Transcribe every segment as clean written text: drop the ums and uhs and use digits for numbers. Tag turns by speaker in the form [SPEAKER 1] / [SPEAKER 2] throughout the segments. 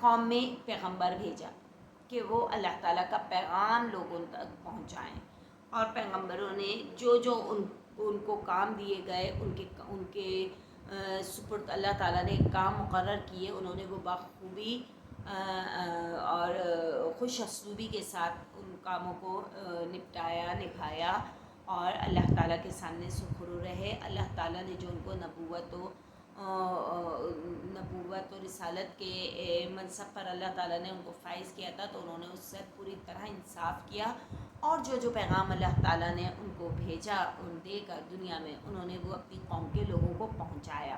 [SPEAKER 1] قوم میں پیغمبر بھیجا کہ وہ اللہ تعالیٰ کا پیغام لوگوں تک پہنچائیں، اور پیغمبروں نے جو ان کو کام دیے گئے، ان کے سپرد اللہ تعالیٰ نے کام مقرر کیے، انہوں نے وہ بخوبی اور خوش اسلوبی کے ساتھ ان کاموں کو نبھایا، اور اللہ تعالیٰ کے سامنے سخرو رہے۔ اللہ تعالیٰ نے جو ان کو نبوت و رسالت کے منصب پر اللہ تعالیٰ نے ان کو فائز کیا تھا، تو انہوں نے اس سے پوری طرح انصاف کیا، اور جو پیغام اللہ تعالیٰ نے ان کو بھیجا ان دے کر دنیا میں، انہوں نے وہ اپنی قوم کے لوگوں کو پہنچایا۔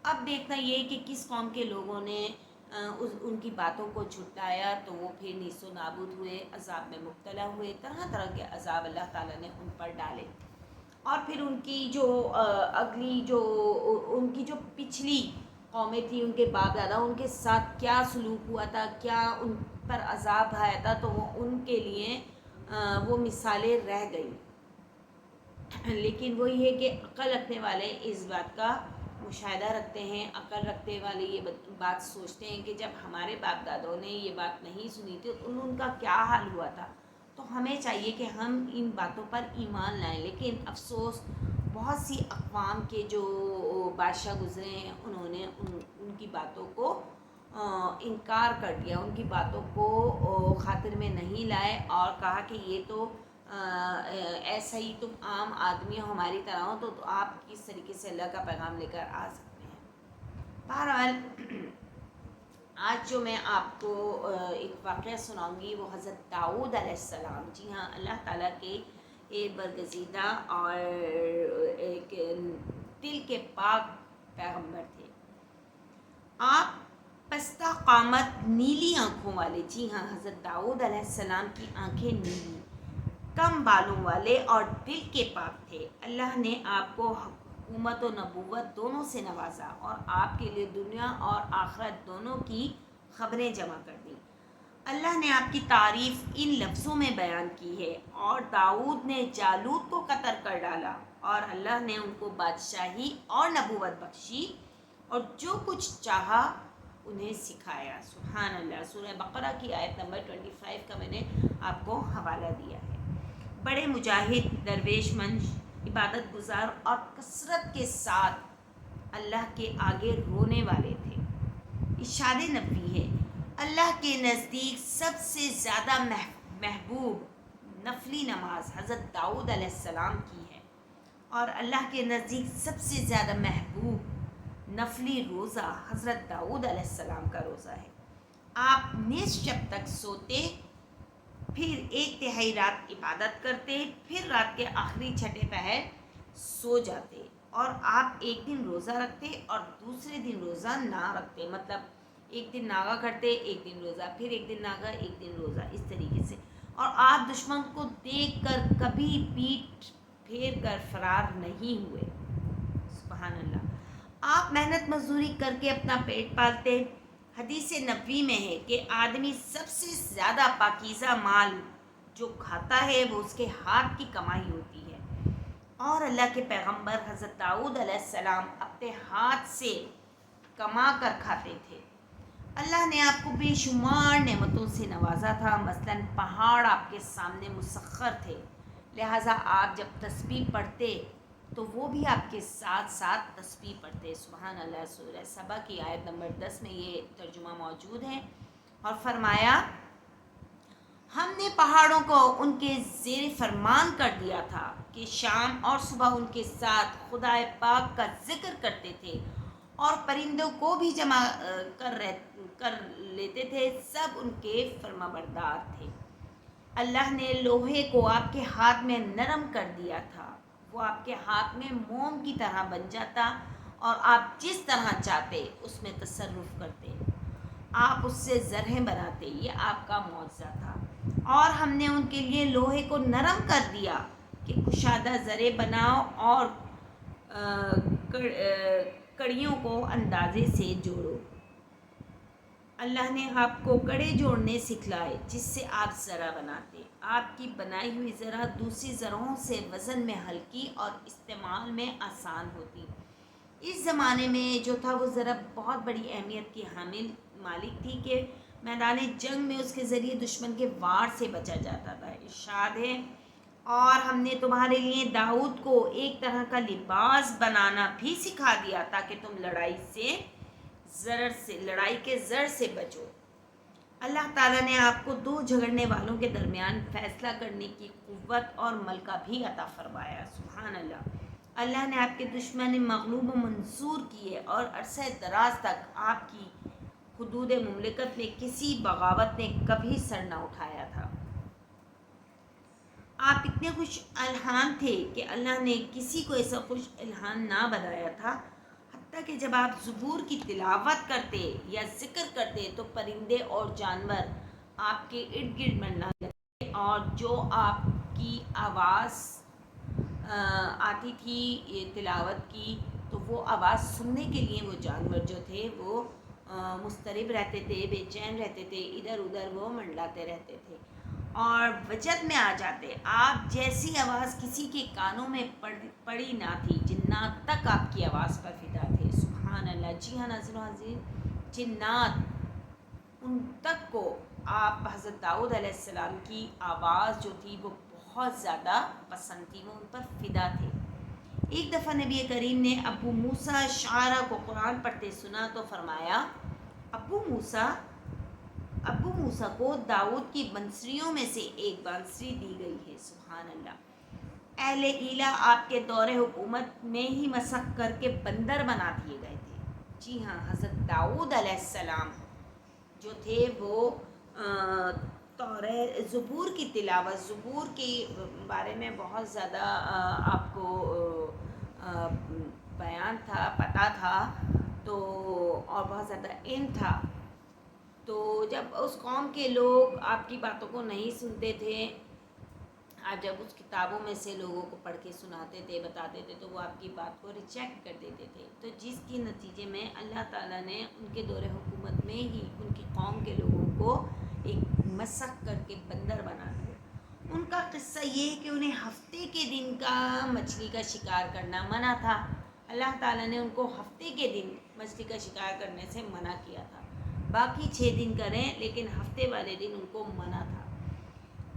[SPEAKER 1] اب دیکھنا یہ کہ کس قوم کے لوگوں نے ان کی باتوں کو جھٹلایا، تو وہ پھر نیست و نابود ہوئے، عذاب میں مبتلا ہوئے، طرح طرح کے عذاب اللہ تعالیٰ نے ان پر ڈالے۔ اور پھر ان کی جو ان کی جو پچھلی قومیں تھیں، ان کے باپ دادا، ان کے ساتھ کیا سلوک ہوا تھا، کیا ان پر عذاب آیا تھا، تو وہ ان کے لیے وہ مثالیں رہ گئیں۔ لیکن وہی ہے کہ عقل رکھنے والے اس بات کا مشاہدہ رکھتے ہیں، عقل رکھنے والے یہ بات سوچتے ہیں کہ جب ہمارے باپ دادوں نے یہ بات نہیں سنی تھی تو ان کا کیا حال ہوا تھا، تو ہمیں چاہیے کہ ہم ان باتوں پر ایمان لائیں۔ لیکن افسوس، بہت سی اقوام کے جو بادشاہ گزرے ہیں، انہوں نے ان کی باتوں کو انکار کر دیا، ان کی باتوں کو خاطر میں نہیں لائے، اور کہا کہ یہ تو ایسا ہی تم عام آدمی ہو، ہماری طرح ہو، تو آپ کس طریقے سے اللہ کا پیغام لے کر آ سکتے ہیں۔ بہرحال آج جو میں آپ کو ایک واقعہ سناؤں گی، وہ حضرت داؤد علیہ السلام، جی ہاں، اللہ تعالیٰ کے ایک برگزیدہ اور ایک دل کے پاک پیغمبر تھے۔ آپ پستہ قامت، نیلی آنکھوں والے، جی ہاں، حضرت داؤد علیہ السلام کی آنکھیں نیلی، کم بالوں والے اور دل کے پاک تھے۔ اللہ نے آپ کو حکومت و نبوت دونوں سے نوازا، اور آپ کے لیے دنیا اور آخرت دونوں کی خبریں جمع کر دیں۔ اللہ نے آپ کی تعریف ان لفظوں میں بیان کی ہے، اور داؤد نے جالوت کو قتل کر ڈالا، اور اللہ نے ان کو بادشاہی اور نبوت بخشی، اور جو کچھ چاہا انہیں سکھایا۔ سبحان اللہ۔ سورہ بقرہ کی آیت نمبر 25 کا میں نے آپ کو حوالہ دیا ہے۔ بڑے مجاہد، درویش مند، عبادت گزار اور کثرت کے ساتھ اللہ کے آگے رونے والے تھے۔ ارشاد نبوی ہے، اللہ کے نزدیک سب سے زیادہ محبوب نفلی نماز حضرت داؤد علیہ السلام کی ہے، اور اللہ کے نزدیک سب سے زیادہ محبوب نفلی روزہ حضرت داؤد علیہ السلام کا روزہ ہے۔ آپ نصف شب تک سوتے، پھر 1/3 رات عبادت کرتے، پھر رات کے آخری چھٹے پہر سو جاتے، اور آپ ایک دن روزہ رکھتے اور دوسرے دن روزہ نہ رکھتے، مطلب ایک دن ناغہ کرتے، ایک دن روزہ، پھر ایک دن ناغہ، ایک دن روزہ، اس طریقے سے۔ اور آپ دشمن کو دیکھ کر کبھی پیٹھ پھیر کر فرار نہیں ہوئے۔ سبحان اللہ۔ آپ محنت مزدوری کر کے اپنا پیٹ پالتے۔ حدیث نبوی میں ہے کہ آدمی سب سے زیادہ پاکیزہ مال جو کھاتا ہے وہ اس کے ہاتھ کی کمائی ہوتی ہے، اور اللہ کے پیغمبر حضرت داؤد علیہ السلام اپنے ہاتھ سے کما کر کھاتے تھے۔ اللہ نے آپ کو بے شمار نعمتوں سے نوازا تھا، مثلاً پہاڑ آپ کے سامنے مسخر تھے، لہٰذا آپ جب تسبیح پڑھتے تو وہ بھی آپ کے ساتھ ساتھ تسبیح پڑھتے۔ سبحان اللہ۔ سورہ سبا کی آیت نمبر 10 میں یہ ترجمہ موجود ہے، اور فرمایا، ہم نے پہاڑوں کو ان کے زیر فرمان کر دیا تھا کہ شام اور صبح ان کے ساتھ خدا پاک کا ذکر کرتے تھے، اور پرندوں کو بھی جمع کر لیتے تھے، سب ان کے فرما بردار تھے۔ اللہ نے لوہے کو آپ کے ہاتھ میں نرم کر دیا تھا، وہ آپ کے ہاتھ میں موم کی طرح بن جاتا، اور آپ جس طرح چاہتے اس میں تصرف کرتے، آپ اس سے زرہیں بناتے، یہ آپ کا معجزہ تھا۔ اور ہم نے ان کے لیے لوہے کو نرم کر دیا کہ کشادہ زریں بناؤ اور کڑیوں کو اندازے سے جوڑو۔ اللہ نے آپ کو کڑے جوڑنے سکھلائے جس سے آپ زرہ بناتے، آپ کی بنائی ہوئی زرہ دوسری زرہوں سے وزن میں ہلکی اور استعمال میں آسان ہوتی۔ اس زمانے میں جو تھا وہ زرہ بہت بڑی اہمیت کی حامل مالک تھی کہ میدان جنگ میں اس کے ذریعے دشمن کے وار سے بچا جاتا تھا۔ ارشاد ہے اور ہم نے تمہارے لیے داؤد کو ایک طرح کا لباس بنانا بھی سکھا دیا تاکہ تم لڑائی کے زر سے بچو۔ اللہ تعالیٰ نے آپ کو دو جھگڑنے والوں کے درمیان فیصلہ کرنے کی قوت اور ملکہ بھی عطا فرمایا۔ سبحان اللہ۔ اللہ نے آپ کے دشمن مغلوب و منصور کیے اور عرصہ دراز تک آپ کی حدود مملکت میں کسی بغاوت نے کبھی سر نہ اٹھایا تھا۔ آپ اتنے خوش الحان تھے کہ اللہ نے کسی کو ایسا خوش الحان نہ بنایا تھا، حتیٰ کہ جب آپ زبور کی تلاوت کرتے یا ذکر کرتے تو پرندے اور جانور آپ کے ارد گرد منڈلا لگتے، اور جو آپ کی آواز آتی تھی یہ تلاوت کی تو وہ آواز سننے کے لیے وہ جانور جو تھے وہ مضطرب رہتے تھے، بے چین رہتے تھے، ادھر ادھر وہ منڈلاتے رہتے تھے اور وجد میں آ جاتے۔ آپ جیسی آواز کسی کے کانوں میں پڑی نہ تھی، جنات تک آپ کی آواز پر فدا تھے۔ سبحان اللہ۔ جی ہاں ناظرین و حاضرین، جنات ان تک کو آپ حضرت داؤد علیہ السلام کی آواز جو تھی وہ بہت زیادہ پسند تھی، وہ ان پر فدا تھے۔ ایک دفعہ نبی کریم نے ابو موسیٰ شعرا کو قرآن پڑھتے سنا تو فرمایا، ابو موسیٰ کو داؤد کی بنسریوں میں سے ایک بانسری دی گئی ہے۔ سبحان اللہ۔ اہل ایلا آپ کے دور حکومت میں ہی مسخ کر کے بندر بنا دیے گئے تھے۔ جی ہاں، حضرت داؤد علیہ السلام جو تھے وہ زبور کی تلاوت، زبور کے بارے میں بہت زیادہ آپ کو بیان تھا، پتہ تھا تو اور بہت زیادہ علم تھا۔ تو جب اس قوم کے لوگ آپ کی باتوں کو نہیں سنتے تھے، آپ جب اس کتابوں میں سے لوگوں کو پڑھ کے سناتے تھے، بتاتے تھے تو وہ آپ کی بات کو ریجیکٹ کر دیتے تھے، تو جس کے نتیجے میں اللہ تعالیٰ نے ان کے دور حکومت میں ہی ان کی قوم کے لوگوں کو ایک مسخ کر کے بندر بنا دیا۔ ان کا قصہ یہ ہے کہ انہیں ہفتے کے دن کا مچھلی کا شکار کرنا منع تھا۔ اللہ تعالیٰ نے ان کو ہفتے کے دن مچھلی کا شکار کرنے سے منع کیا تھا، باقی 6 دن کریں لیکن ہفتے والے دن ان کو منع تھا۔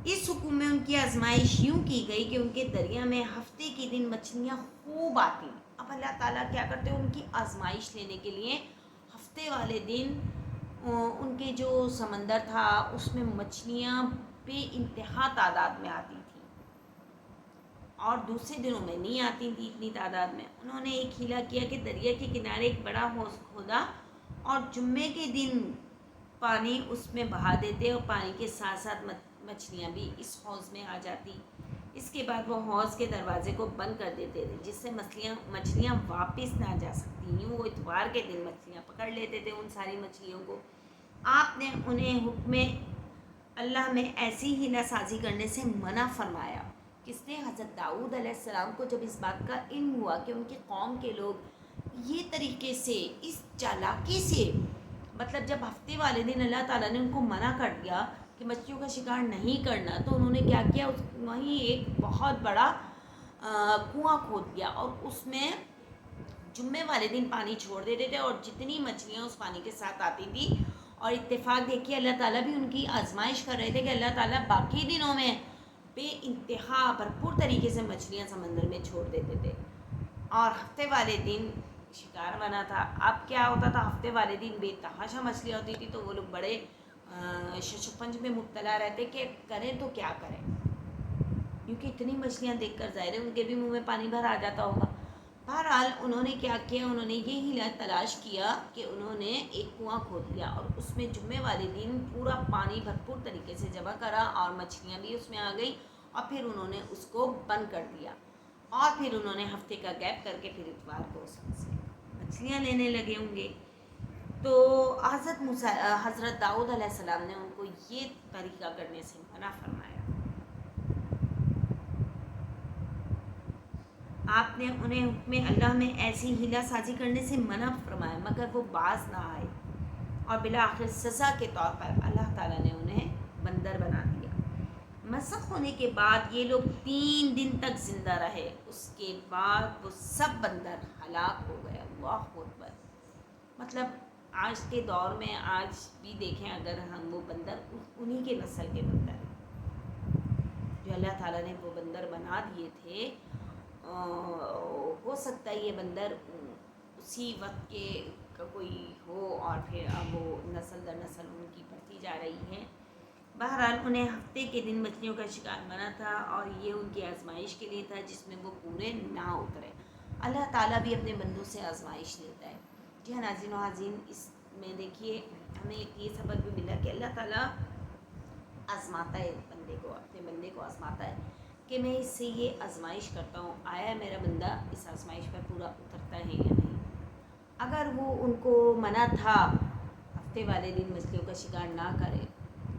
[SPEAKER 1] اس حکم میں ان کی آزمائش یوں کی گئی کہ ان کے دریا میں ہفتے کے دن مچھلیاں خوب آتی۔ اب اللہ تعالیٰ کیا کرتے ہیں، ان کی آزمائش لینے کے لیے ہفتے والے دن ان کے جو سمندر تھا اس میں مچھلیاں بے انتہا تعداد میں آتی تھیں اور دوسرے دنوں میں نہیں آتی تھیں اتنی تعداد میں۔ انہوں نے ایک ہیلا کیا کہ دریا کے کنارے ایک بڑا حوض کھودا اور جمعے کے دن پانی اس میں بہا دیتے اور پانی کے ساتھ ساتھ مچھلیاں بھی اس حوض میں آ جاتی۔ اس کے بعد وہ حوض کے دروازے کو بند کر دیتے تھے جس سے مچھلیاں واپس نہ جا سکتی۔ یوں وہ اتوار کے دن مچھلیاں پکڑ لیتے تھے ان ساری مچھلیوں کو۔ آپ نے انہیں حکم اللہ میں ایسی ہیلا سازی کرنے سے منع فرمایا۔ کس نے؟ حضرت داؤد علیہ السلام کو جب اس بات کا علم ہوا کہ ان کی قوم کے لوگ یہ طریقے سے اس چالاکی سے، مطلب جب ہفتے والے دن اللہ تعالیٰ نے ان کو منع کر دیا کہ مچھلیوں کا شکار نہیں کرنا، تو انہوں نے کیا کیا، وہیں ایک بہت بڑا کنواں کھود دیا اور اس میں جمعے والے دن پانی چھوڑ دیتے تھے اور جتنی مچھلیاں اس پانی کے ساتھ آتی تھی، اور اتفاق دیکھیے اللہ تعالیٰ بھی ان کی آزمائش کر رہے تھے کہ اللہ تعالیٰ باقی دنوں میں بے انتہا بھرپور طریقے سے مچھلیاں سمندر میں چھوڑ دیتے تھے اور ہفتے والے دن شکار بنا تھا۔ اب کیا ہوتا تھا، ہفتے والے دن بے تحاشا مچھلیاں ہوتی تھی تو وہ لوگ بڑے ششپنج میں مبتلا رہتے کہ کریں تو کیا کریں، کیونکہ اتنی مچھلیاں دیکھ کر ظاہر ہے ان کے بھی منہ میں پانی بھر آ جاتا ہوگا۔ بہرحال انہوں نے کیا کیا، انہوں نے یہ ہیلا تلاش کیا کہ انہوں نے ایک کنواں کھود لیا اور اس میں جمعے والے دن پورا پانی بھرپور طریقے سے جمع کرا اور مچھلیاں بھی اس میں آ گئی اور پھر انہوں نے اس کو بند کر دیا اور پھر انہوں نے ہفتے کا گیپ کر کے پھر اتوار کو اس میں سے مچھلیاں لینے لگے ہوں گے۔ تو حضرت داؤد علیہ السلام نے ان کو یہ طریقہ کرنے سے منع فرمایا۔ آپ نے انہیں حکم اللہ میں ایسی ہیلا سازی کرنے سے منع فرمایا مگر وہ باز نہ آئے اور بالآخر سزا کے طور پر اللہ تعالیٰ نے انہیں بندر بنا دیا۔ مسخ ہونے کے بعد یہ لوگ 3 دن تک زندہ رہے، اس کے بعد وہ سب بندر ہلاک ہو گئے۔ اللہ اکبر۔ مطلب آج کے دور میں آج بھی دیکھیں اگر ہم، وہ بندر انہی کے نسل کے بندر ہیں جو اللہ تعالیٰ نے وہ بندر بنا دیے تھے. ہو سکتا ہے یہ بندر اسی وقت کے کا کوئی ہو اور پھر اب وہ نسل در نسل ان کی بڑھتی جا رہی ہے. بہرحال انہیں ہفتے کے دن مچھلیوں کا شکار بنا تھا اور یہ ان کی آزمائش کے لیے تھا جس میں وہ پورے نہ اترے. اللہ تعالیٰ بھی اپنے بندوں سے آزمائش لیتا ہے. جی ہاں ناظرین و حاضرین، اس میں دیکھیے ہمیں ایک یہ سبق بھی ملا کہ اللہ تعالیٰ آزماتا ہے بندے کو، اپنے بندے کو آزماتا ہے کہ میں اس سے یہ آزمائش کرتا ہوں، آیا میرا بندہ اس آزمائش پر پورا اترتا ہے یا نہیں. اگر وہ ان کو منع تھا ہفتے والے دن مچھلیوں کا شکار نہ کرے،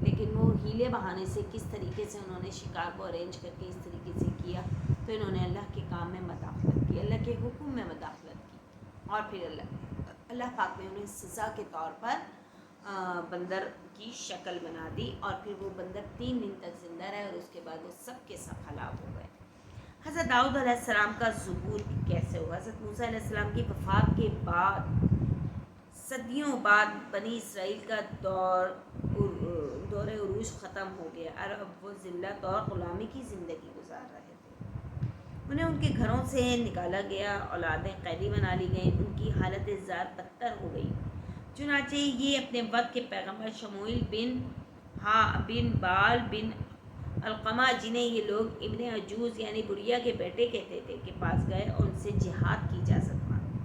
[SPEAKER 1] لیکن وہ ہیلے بہانے سے کس طریقے سے انہوں نے شکار کو ارینج کر کے اس طریقے سے کیا تو انہوں نے اللہ کے کام میں مداخلت کی، اللہ کے حکم میں مداخلت کی، اور پھر اللہ پاک نے انہیں سزا کے طور پر بندر کی شکل بنا دی، اور پھر وہ بندر 3 دن تک زندہ رہے اور اس کے بعد وہ سب کے سب ہلاک ہو گئے. حضرت داؤد علیہ السلام کا ظہور کیسے ہوا؟ حضرت موسیٰ علیہ السلام کی وفات کے بعد صدیوں بعد بنی اسرائیل کا دور عروج ختم ہو گیا اور اب وہ ذلت اور غلامی کی زندگی گزار رہے تھے. انہیں ان کے گھروں سے نکالا گیا، اولادیں قیدی بنا لی گئیں، ان کی حالت زار بدتر ہو گئی. چنانچہ یہ اپنے وقت کے پیغمبر شموئیل بن بال بن القمہ، جنہیں یہ لوگ ابن عجوز یعنی بڑھیا کے بیٹے کہتے تھے، کے پاس گئے اور ان سے جہاد کی اجازت مانگی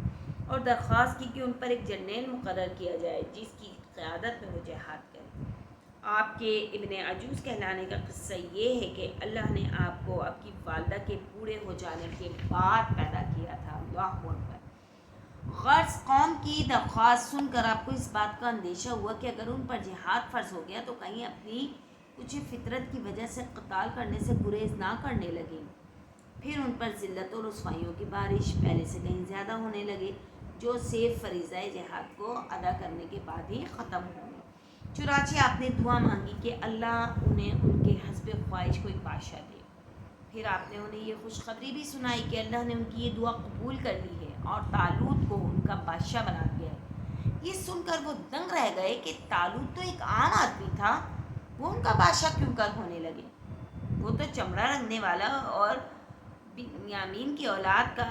[SPEAKER 1] اور درخواست کی کہ ان پر ایک جرنیل مقرر کیا جائے جس کی قیادت میں وہ جہاد کریں. آپ کے ابن عجوز کہلانے کا قصہ یہ ہے کہ اللہ نے آپ کو آپ کی والدہ کے بوڑھے ہو جانے کے بعد پیدا کیا تھا. اللہ اکبر. غرض قوم کی درخواست سن کر آپ کو اس بات کا اندیشہ ہوا کہ اگر ان پر جہاد فرض ہو گیا تو کہیں اپنی کچھ فطرت کی وجہ سے قتال کرنے سے گریز نہ کرنے لگیں. پھر ان پر ذلت و رسوائیوں کی بارش پہلے سے کہیں زیادہ ہونے لگے جو صرف فریضہ جہاد کو ادا کرنے کے بعد ہی ختم ہوں گے. چنانچہ آپ نے دعا مانگی کہ اللہ انہیں ان کے حسب خواہش کوئی بادشاہ دے. پھر آپ نے انہیں یہ خوشخبری بھی سنائی کہ اللہ نے ان کی یہ دعا قبول کر لی ہے اور طالوت کو ان کا بادشاہ بنا دیا ہے. یہ سن کر وہ دنگ رہ گئے کہ طالوت تو ایک عام آدمی تھا، وہ ان کا بادشاہ کیوں کر ہونے لگے؟ وہ تو چمڑا رنگنے والا اور بنیامین کی اولاد کا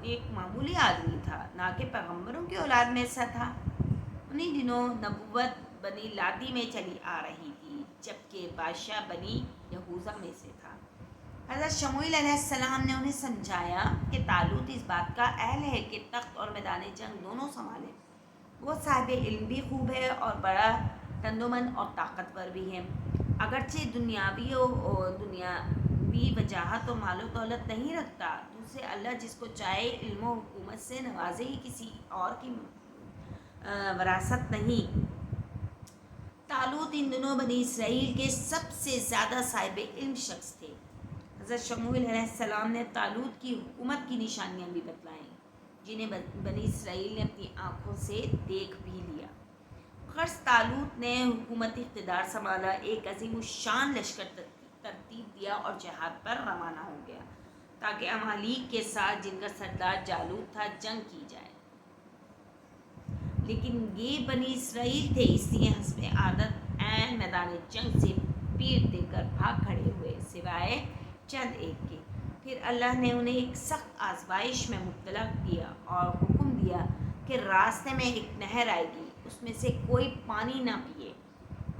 [SPEAKER 1] ایک معمولی آدمی تھا، نہ کہ پیغمبروں کی اولاد میں سے تھا. انہی دنوں نبوت بنی لادی میں چلی آ رہی تھی جبکہ بادشاہ بنی یہوذا میں سے تھا. حضرت شموئیل علیہ السلام نے انہیں سمجھایا کہ طالوت اس بات کا اہل ہے کہ تخت اور میدان جنگ دونوں سنبھالے. وہ صاحب علم بھی خوب ہے اور بڑا تندومند اور طاقتور بھی ہے. اگرچہ دنیاوی وجاہت و مال و دولت نہیں رکھتا، دوسرے اللہ جس کو چاہے علم و حکومت سے نوازے ہی کسی اور کی وراثت نہیں. طالوت ان دنوں بنی اسرائیل کے سب سے زیادہ صاحب علم شخص تھے. حضرت شموئیل علیہ السلام نے طالوت کی حکومت کی نشانیاں بھی بتلائیں جنہیں بنی اسرائیل نے اپنی آنکھوں سے دیکھ بھی لیا. غرض طالوت نے حکومتی اقتدار سنبھالا، ایک عظیم الشان لشکر ترتیب دیا اور جہاد پر روانہ ہو گیا تاکہ امالیق کے ساتھ جن کا سردار جالوت تھا جنگ کی جائے. لیکن یہ بنی اسرائیل تھے، اس لیے حسب عادت عین میدان جنگ سے پیٹ دے کر بھاگ کھڑے ہوئے سوائے چند ایک کے. پھر اللہ نے انہیں ایک سخت آزمائش میں مبتلا کیا اور حکم دیا کہ راستے میں ایک نہر آئے گی، اس میں سے کوئی پانی نہ پیے.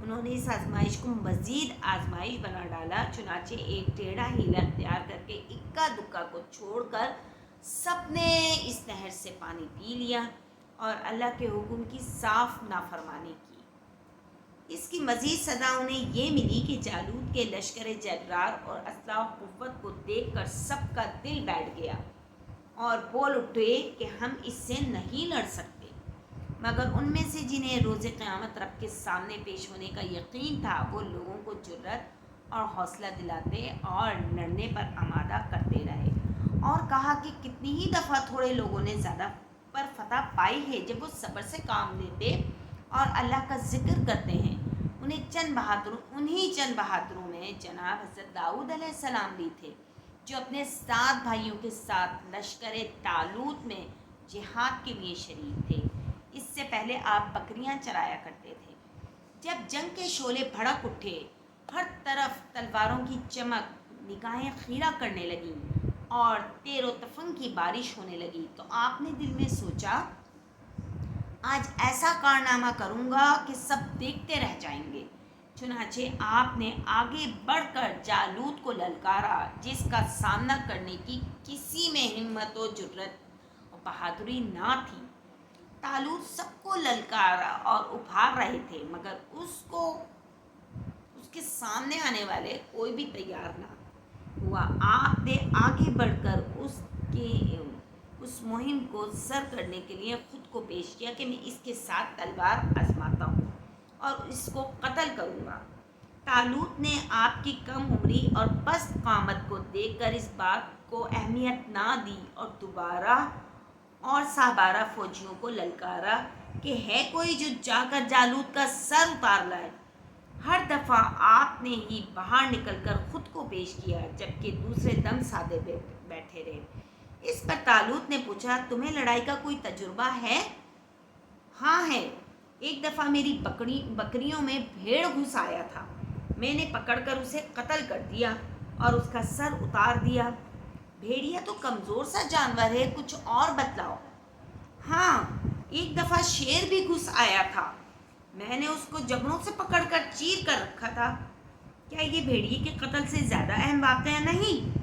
[SPEAKER 1] انہوں نے اس آزمائش کو مزید آزمائش بنا ڈالا، چنانچہ ایک ٹیڑھا ہیلا اختیار کر کے اکا دکا کو چھوڑ کر سب نے اس نہر سے پانی پی لیا اور اللہ کے حکم کی صاف نافرمانی کی. اس کی مزید سزا انہیں یہ ملی کہ جالوت کے لشکر جرار اور اسلحہ و قوت کو دیکھ کر سب کا دل بیٹھ گیا اور بول اٹھے کہ ہم اس سے نہیں لڑ سکتے، مگر ان میں سے جنہیں روز قیامت رب کے سامنے پیش ہونے کا یقین تھا وہ لوگوں کو جرأت اور حوصلہ دلاتے اور لڑنے پر آمادہ کرتے رہے اور کہا کہ کتنی ہی دفعہ تھوڑے لوگوں نے زیادہ پر فتح پائی ہے جب وہ صبر سے کام لیتے اور اللہ کا ذکر کرتے ہیں. انہی چند بہادروں میں جناب حضرت داؤد علیہ السلام بھی تھے جو اپنے 7 بھائیوں کے ساتھ لشکر طالوت میں جہاد کے لیے شریک تھے. اس سے پہلے آپ بکریاں چرایا کرتے تھے۔ جب جنگ کے شعلے بھڑک اٹھے، ہر طرف تلواروں کی چمک، نگاہیں خیرہ کرنے لگیں اور تیر و تفنگ کی بارش ہونے لگی، تو آپ نے دل میں سوچا آج ایسا کارنامہ کروں گا کہ سب دیکھتے رہ جائیں گے۔ چنانچہ آپ نے آگے بڑھ کر جالوت کو للکارا، جس کا سامنا کرنے کی کسی میں ہمت و جرأت و بہادری نہ تھی۔ طالوت سب کو للکارا اور ابھار رہے تھے، مگر اس کے سامنے آنے والے کوئی بھی تیار نہ ہوا۔ آپ نے آگے بڑھ کر اس مہم کو سر کرنے کے لیے خود کو پیش کیا کہ میں اس کے ساتھ تلوار آزماتا ہوں اور اس کو قتل کروں گا۔ طالوت نے آپ کی کم عمری اور پست قامت کو دیکھ کر اس بات کو اہمیت نہ دی اور دوبارہ اور 12 فوجیوں کو للکارا کہ ہے کوئی جو جا کر جالوت کا سر اتار لائے۔ ہر دفعہ آپ نے ہی باہر نکل کر خود کو پیش کیا، جبکہ دوسرے دم سادے بیٹھے رہے۔ اس پر طالوت نے پوچھا، تمہیں لڑائی کا کوئی تجربہ ہے؟ ہاں ہے، ایک دفعہ میری بکریوں میں بھیڑ گھس آیا تھا، میں نے پکڑ کر اسے قتل کر دیا اور اس کا سر اتار دیا۔ بھیڑیا تو کمزور سا جانور ہے، کچھ اور بتلاؤ۔ ہاں، ایک دفعہ شیر بھی گھس آیا تھا، میں نے اس کو جبڑوں سے پکڑ کر چیر کر رکھا تھا۔ کیا یہ بھیڑیے کے قتل سے زیادہ اہم واقعہ نہیں؟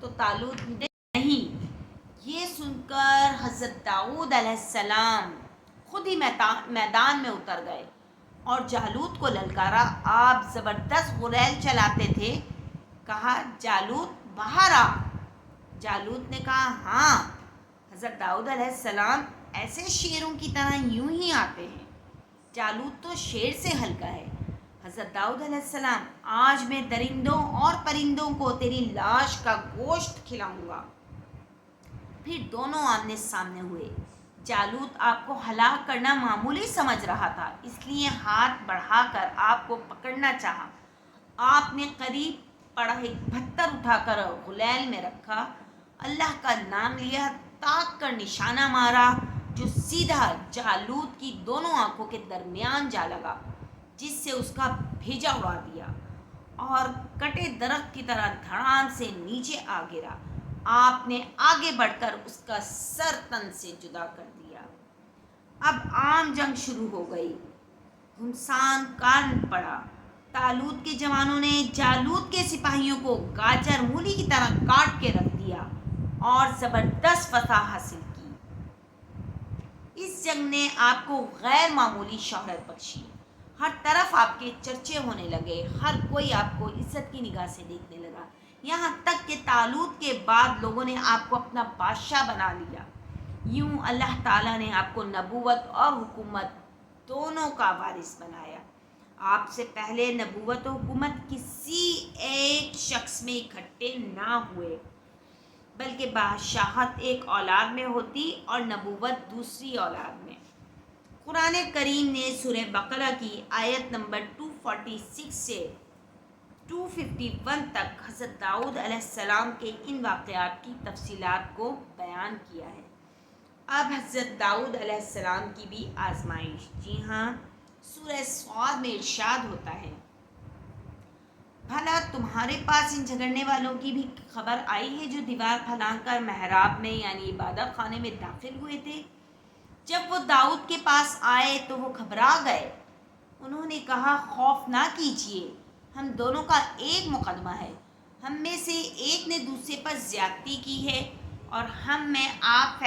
[SPEAKER 1] تو طالوت نے نہیں۔ یہ سن کر حضرت داؤد علیہ السلام خود ہی میدان میں اتر گئے اور جالوت کو للکارا۔ آپ زبردست غلیل چلاتے تھے۔ کہا، جالوت باہر آ۔ جالوت نے کہا، ہاں حضرت داؤد علیہ السلام ایسے شیروں کی طرح یوں ہی آتے ہیں۔ جالوت تو شیر سے ہلکا ہے۔ حضرت داؤد علیہ السلام، آج میں درندوں اور پرندوں کو تیری لاش کا گوشت کھلاؤں گا۔ پھر دونوں آمنے سامنے ہوئے۔ جالوت آپ کو ہلاک کرنا معمولی سمجھ رہا تھا، اس لیے ہاتھ بڑھا کر آپ کو پکڑنا چاہا۔ آپ نے قریب پڑا ایک پتھر اٹھا کر غلیل میں رکھا، اللہ کا نام لیا، تاک کر نشانہ مارا جو سیدھا جالوت کی دونوں آنکھوں کے درمیان جا لگا، جس سے اس کا بھیجا اڑا دیا اور کٹے درخت کی طرح دھڑام سے نیچے آ گرا۔ آپ نے آگے بڑھ کر اس کا سر تن سے جدا کر دیا۔ اب عام جنگ شروع ہو گئی۔ گھمسان کان پڑا۔ طالوت کے جوانوں نے جالوت کے سپاہیوں کو گاجر مولی کی طرح کاٹ کے رکھ دیا اور زبردست فتح حاصل کی۔ اس جنگ نے آپ کو غیر معمولی شہرت بخشی۔ ہر طرف آپ کے چرچے ہونے لگے، ہر کوئی آپ کو عزت کی نگاہ سے دیکھنے لگا، یہاں تک کہ طالوت کے بعد لوگوں نے آپ کو اپنا بادشاہ بنا لیا۔ یوں اللہ تعالیٰ نے آپ کو نبوت اور حکومت دونوں کا وارث بنایا۔ آپ سے پہلے نبوت و حکومت کسی ایک شخص میں اکٹھے نہ ہوئے، بلکہ بادشاہت ایک اولاد میں ہوتی اور نبوت دوسری اولاد میں۔ قرآن کریم نے سورہ بقرہ کی آیت نمبر 246 سے 251 تک حضرت داؤد علیہ السلام کے ان واقعات کی تفصیلات کو بیان کیا ہے۔ اب حضرت داؤد علیہ السلام کی بھی آزمائش۔ جی ہاں، سورہ صاد میں ارشاد ہوتا ہے، بھلا تمہارے پاس ان جھگڑنے والوں کی بھی خبر آئی ہے جو دیوار پھلانگ کر محراب میں یعنی عبادت خانے میں داخل ہوئے تھے؟ جب وہ داؤد کے پاس آئے تو وہ گھبرا گئے۔ انہوں نے کہا، خوف نہ کیجیے، ہم دونوں کا ایک مقدمہ ہے، ہم میں سے ایک نے دوسرے پر زیادتی کی ہے اور ہم میں آپ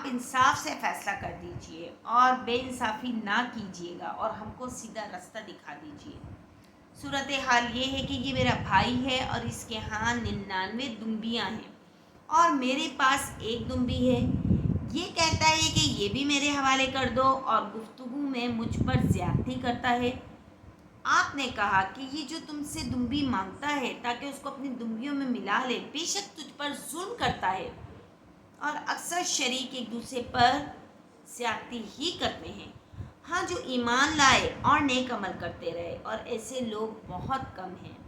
[SPEAKER 1] انصاف سے فیصلہ کر دیجیے اور بے انصافی نہ کیجیے گا اور ہم کو سیدھا رستہ دکھا دیجیے۔ صورتحال یہ ہے کہ یہ میرا بھائی ہے اور اس کے ہاں 99 دمبیاں ہیں اور میرے پاس ایک دمبی ہے۔ یہ کہتا ہے کہ یہ بھی میرے حوالے کر دو اور گفتگو میں مجھ پر زیادتی کرتا ہے۔ آپ نے کہا کہ یہ جو تم سے دمبی مانگتا ہے تاکہ اس کو اپنی دمبیوں میں ملا لے، بے شک تجھ پر ظلم کرتا ہے اور اکثر شریک ایک دوسرے پر زیادتی ہی کرتے ہیں۔ ہاں، جو ایمان لائے اور نیک عمل کرتے رہے، اور ایسے لوگ بہت کم ہیں۔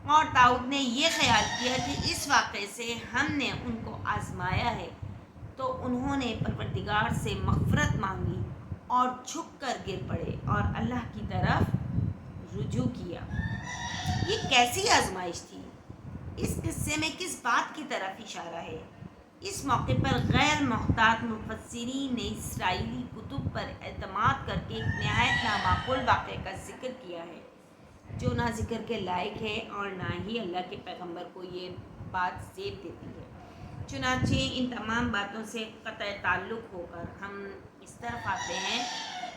[SPEAKER 1] اور داؤد نے یہ خیال کیا کہ اس واقعے سے ہم نے ان کو آزمایا ہے تو انہوں نے پروردگار سے مغفرت مانگی اور جھک کر گر پڑے اور اللہ کی طرف رجوع کیا۔ یہ کیسی آزمائش تھی؟ اس قصے میں کس بات کی طرف اشارہ ہے؟ اس موقع پر غیر محتاط مفسرین نے اسرائیلی کتب پر اعتماد کر کے ایک نہایت نامعقول واقعے کا ذکر کیا ہے جو نہ ذکر کے لائق ہے اور نہ ہی اللہ کے پیغمبر کو یہ بات زیب دیتی ہے۔ چنانچہ ان تمام باتوں سے قطع تعلق ہو کر ہم اس طرف آتے ہیں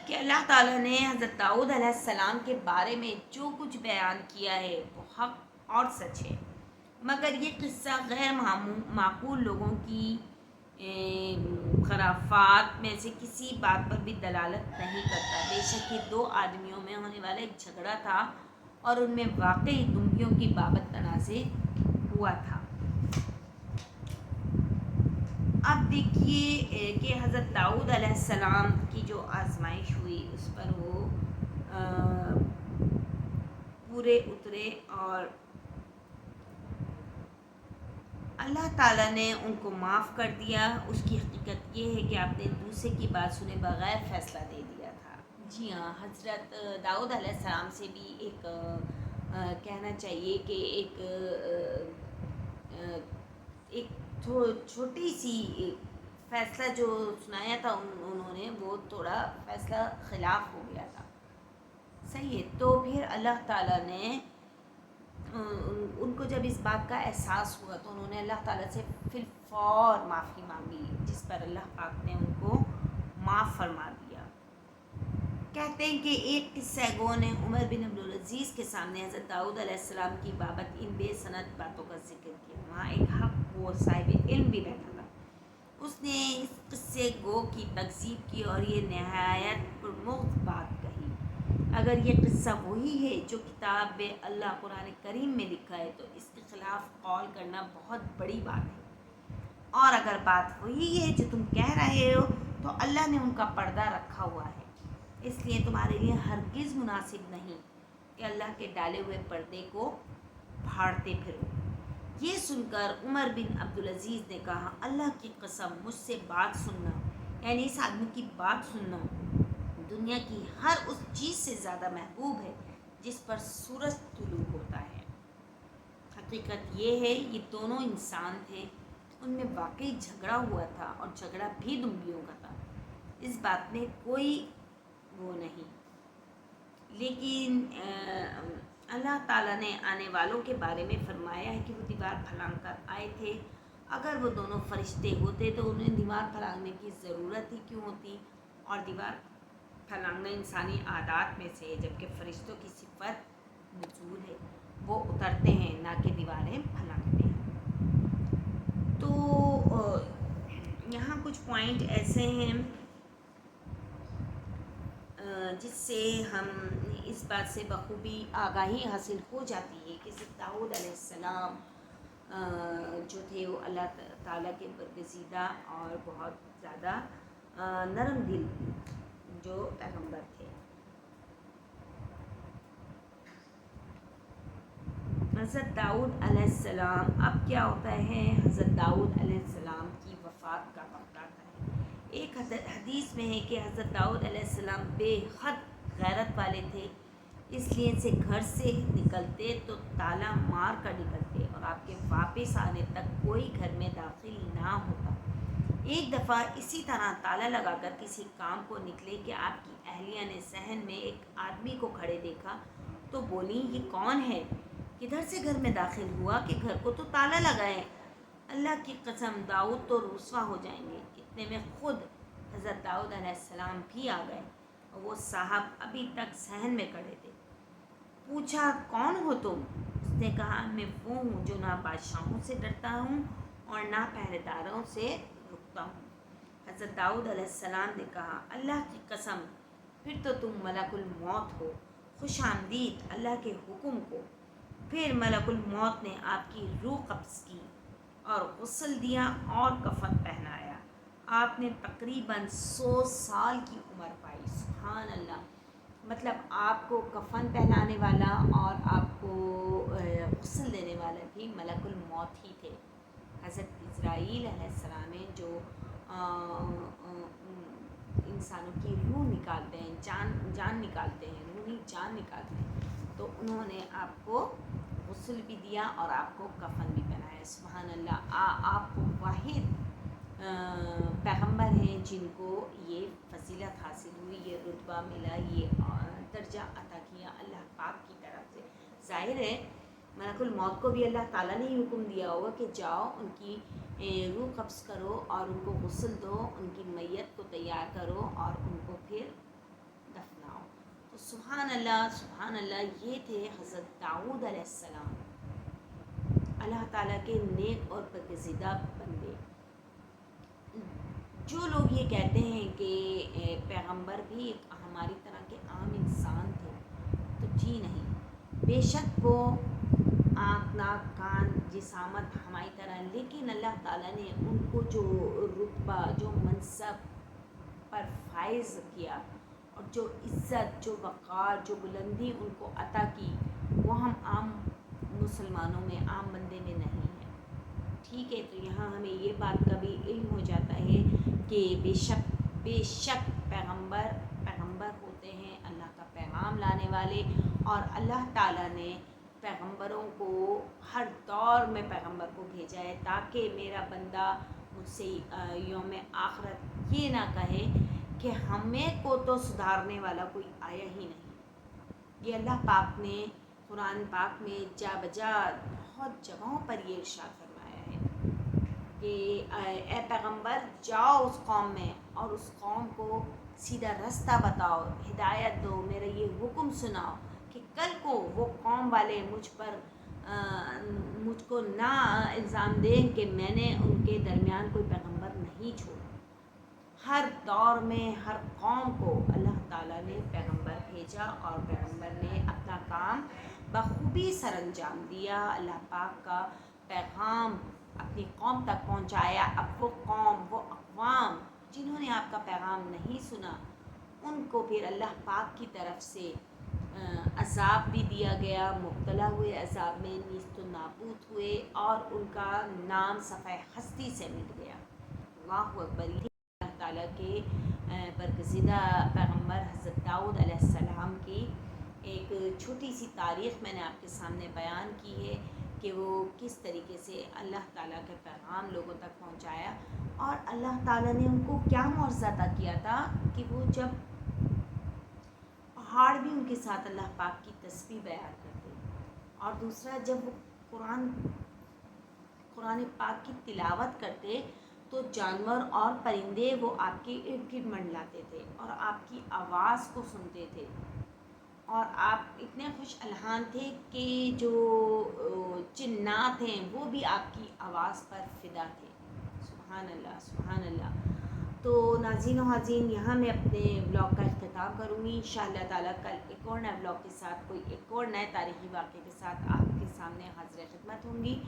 [SPEAKER 1] کہ اللہ تعالیٰ نے حضرت داؤد علیہ السلام کے بارے میں جو کچھ بیان کیا ہے وہ حق اور سچ ہے، مگر یہ قصہ غیر معقول لوگوں کی خرافات میں سے کسی بات پر بھی دلالت نہیں کرتا۔ بے شک یہ دو آدمیوں میں ہونے والا ایک جھگڑا تھا اور ان میں واقعی دنبیوں کی بابت تنازع ہوا تھا۔ اب دیکھیے کہ حضرت داؤد علیہ السلام کی جو آزمائش ہوئی اس پر وہ پورے اترے اور اللہ تعالیٰ نے ان کو معاف کر دیا۔ اس کی حقیقت یہ ہے کہ آپ نے دوسرے کی بات سنے بغیر فیصلہ دے دیا تھا۔ جی ہاں، حضرت داؤد علیہ السلام سے بھی ایک کہنا چاہیے کہ ایک چھوٹی سی فیصلہ جو سنایا تھا انہوں نے وہ تھوڑا فیصلہ خلاف ہو گیا تھا، صحیح ہے۔ تو پھر اللہ تعالیٰ نے ان کو جب اس بات کا احساس ہوا تو انہوں نے اللہ تعالیٰ سے فی الفور معافی مانگی، جس پر اللہ پاک نے ان کو معاف فرما دیا۔ کہتے ہیں کہ ایک قصہ گو نے عمر بن عبدالعزیز کے سامنے حضرت داؤد علیہ السلام کی بابت ان بے سند باتوں کا ذکر کیا۔ وہاں ایک حق و صاحب علم بھی بیٹھا تھا۔ اس نے اس قصے گو کی تکذیب کی اور یہ نہایت پرمغز بات کہی، اگر یہ قصہ وہی ہے جو کتاب اللہ قرآن کریم میں لکھا ہے تو اس کے خلاف قول کرنا بہت بڑی بات ہے، اور اگر بات وہی ہے جو تم کہہ رہے ہو تو اللہ نے ان کا پردہ رکھا ہوا ہے، اس لیے تمہارے لیے ہرگز مناسب نہیں کہ اللہ کے ڈالے ہوئے پردے کو پھاڑتے پھرو۔ یہ سن کر عمر بن عبدالعزیز نے کہا، اللہ کی قسم مجھ سے بات سننا، یعنی اس آدمی کی بات سننا دنیا کی ہر اس چیز سے زیادہ محبوب ہے جس پر سورج طلوع ہوتا ہے۔ حقیقت یہ ہے یہ دونوں انسان تھے، ان میں واقعی جھگڑا ہوا تھا اور جھگڑا بھی دنبیوں کا تھا، اس بات میں کوئی وہ نہیں، لیکن اللہ تعالیٰ نے آنے والوں کے بارے میں فرمایا ہے کہ وہ دیوار پھلانگ کر آئے تھے۔ اگر وہ دونوں فرشتے ہوتے تو انہیں دیوار پھلانگنے کی ضرورت ہی کیوں ہوتی، اور دیوار پھلانگنا انسانی عادات میں سے ہے، جبکہ فرشتوں کی صفت نزول ہے، وہ اترتے ہیں نہ کہ دیواریں پھلانگتے ہیں۔ تو یہاں کچھ پوائنٹ ایسے ہیں جس سے ہم اس بات سے بخوبی آگاہی حاصل ہو جاتی ہے کہ حضرت داؤد علیہ السلام جو تھے وہ اللہ تعالیٰ کے برگزیدہ اور بہت زیادہ نرم دل جو پیغمبر تھے۔ حضرت داؤد علیہ السلام، اب کیا ہوتا ہے، حضرت داؤد علیہ السلام کی وفات کا وقت آتا ہے۔ ایک حدیث میں ہے کہ حضرت داؤد علیہ السلام بے حد غیرت والے تھے، اس لیے سے گھر سے نکلتے تو تالا مار کر نکلتے اور آپ کے واپس آنے تک کوئی گھر میں داخل نہ ہوتا۔ ایک دفعہ اسی طرح تالا لگا کر کسی کام کو نکلے کہ آپ کی اہلیہ نے صحن میں ایک آدمی کو کھڑے دیکھا تو بولی، یہ کون ہے، کدھر سے گھر میں داخل ہوا کہ گھر کو تو تالا لگا ہے؟ اللہ کی قسم داؤد تو رسوا ہو جائیں گے۔ اتنے میں خود حضرت داؤد علیہ السلام بھی آ گئے اور وہ صاحب ابھی تک صحن میں کھڑے تھے۔ پوچھا، کون ہو تم؟ اس نے کہا، میں وہ ہوں جو نہ بادشاہوں سے ڈرتا ہوں اور نہ پہرے داروں سے رکتا ہوں۔ حضرت داؤد علیہ السلام نے کہا، اللہ کی قسم پھر تو تم ملک الموت ہو، خوش آمدید اللہ کے حکم کو۔ پھر ملک الموت نے آپ کی روح قبض کی اور غسل دیا اور کفن پہنایا۔ آپ نے تقریباً 100 سال کی عمر پائی۔ سبحان اللہ، مطلب آپ کو کفن پہنانے والا اور آپ کو غسل دینے والا بھی ملک الموت ہی تھے، حضرت اسرائیل علیہ السلام ہیں جو انسانوں کی روح نکالتے ہیں، جان نکالتے ہیں، روحی جان نکالتے ہیں. تو انہوں نے آپ کو غسل بھی دیا اور آپ کو کفن بھی پہنایا. سبحان اللہ. آپ واحد پیغمبر ہیں جن کو یہ فضیلت حاصل ہوئی، یہ رتبہ ملا، یہ درجہ عطا کیا اللہ پاک کی طرف سے. ظاہر ہے ملک الموت کو بھی اللہ تعالیٰ نے حکم دیا ہوگا کہ جاؤ ان کی روح قبض کرو اور ان کو غسل دو، ان کی میت کو تیار کرو اور ان کو پھر دفناؤ. تو سبحان اللہ سبحان اللہ. یہ تھے حضرت داؤد علیہ السلام، اللہ تعالیٰ کے نیک اور برگزیدہ بندے. جو لوگ یہ کہتے ہیں کہ پیغمبر بھی ایک ہماری طرح کے عام انسان تھے، تو جی نہیں. بے شک وہ آنکھ ناک کان جسامت ہماری طرح، لیکن اللہ تعالیٰ نے ان کو جو رتبہ، جو منصب پر فائز کیا اور جو عزت، جو وقار، جو بلندی ان کو عطا کی، وہ ہم عام مسلمانوں میں، عام بندے میں نہیں ہے. ٹھیک ہے. تو یہاں ہمیں یہ بات کا بھی علم ہو جاتا ہے کہ بے شک پیغمبر ہوتے ہیں اللہ کا پیغام لانے والے، اور اللہ تعالیٰ نے پیغمبروں کو ہر دور میں پیغمبر کو بھیجا ہے تاکہ میرا بندہ مجھ سے یوم آخرت یہ نہ کہے کہ ہمیں کو تو سدھارنے والا کوئی آیا ہی نہیں. یہ اللہ پاک نے قرآن پاک میں جا بجا بہت جگہوں پر یہ ارشاد فرمایا ہے کہ اے پیغمبر جاؤ اس قوم میں اور اس قوم کو سیدھا رستہ بتاؤ، ہدایت دو، میرا یہ حکم سناؤ کہ کل کو وہ قوم والے مجھ کو نہ الزام دیں کہ میں نے ان کے درمیان کوئی پیغمبر نہیں چھوڑا. ہر دور میں ہر قوم کو اللہ تعالیٰ نے پیغمبر بھیجا اور پیغمبر نے اپنا کام بخوبی سر انجام دیا، اللہ پاک کا پیغام اپنی قوم تک پہنچایا. اب وہ قوم، وہ اقوام جنہوں نے آپ کا پیغام نہیں سنا، ان کو پھر اللہ پاک کی طرف سے عذاب بھی دیا گیا، مبتلا ہوئے عذاب میں، نیست و نابود ہوئے اور ان کا نام صفحہ ہستی سے مٹ گیا. اللہ اکبر. اللہ تعالیٰ کے برگزیدہ پیغمبر حضرت داؤد علیہ السلام کی ایک چھوٹی سی تاریخ میں نے آپ کے سامنے بیان کی ہے کہ وہ کس طریقے سے اللہ تعالیٰ کا پیغام لوگوں تک پہنچایا، اور اللہ تعالیٰ نے ان کو کیا معجزہ عطا کیا تھا کہ وہ جب پہاڑ بھی ان کے ساتھ اللہ پاک کی تسبیح بیان کرتے، اور دوسرا جب وہ قرآن پاک کی تلاوت کرتے تو جانور اور پرندے وہ آپ کے ارد گرد منڈلاتے تھے اور آپ کی آواز کو سنتے تھے، اور آپ اتنے خوش الحان تھے کہ جو جنات ہیں وہ بھی آپ کی آواز پر فدا تھے. سبحان اللہ سبحان اللہ. تو ناظرین و حاضرین، یہاں میں اپنے بلاگ کا اختتام کروں گی. انشاءاللہ تعالیٰ کل ایک اور نئے بلاگ کے ساتھ، کوئی ایک اور نئے تاریخی واقعے کے ساتھ آپ کے سامنے حاضر خدمت ہوں گی.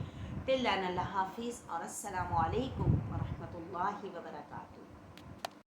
[SPEAKER 1] ٹل دین اللہ حافظ اور السلام علیکم ورحمۃ اللہ وبرکاتہ.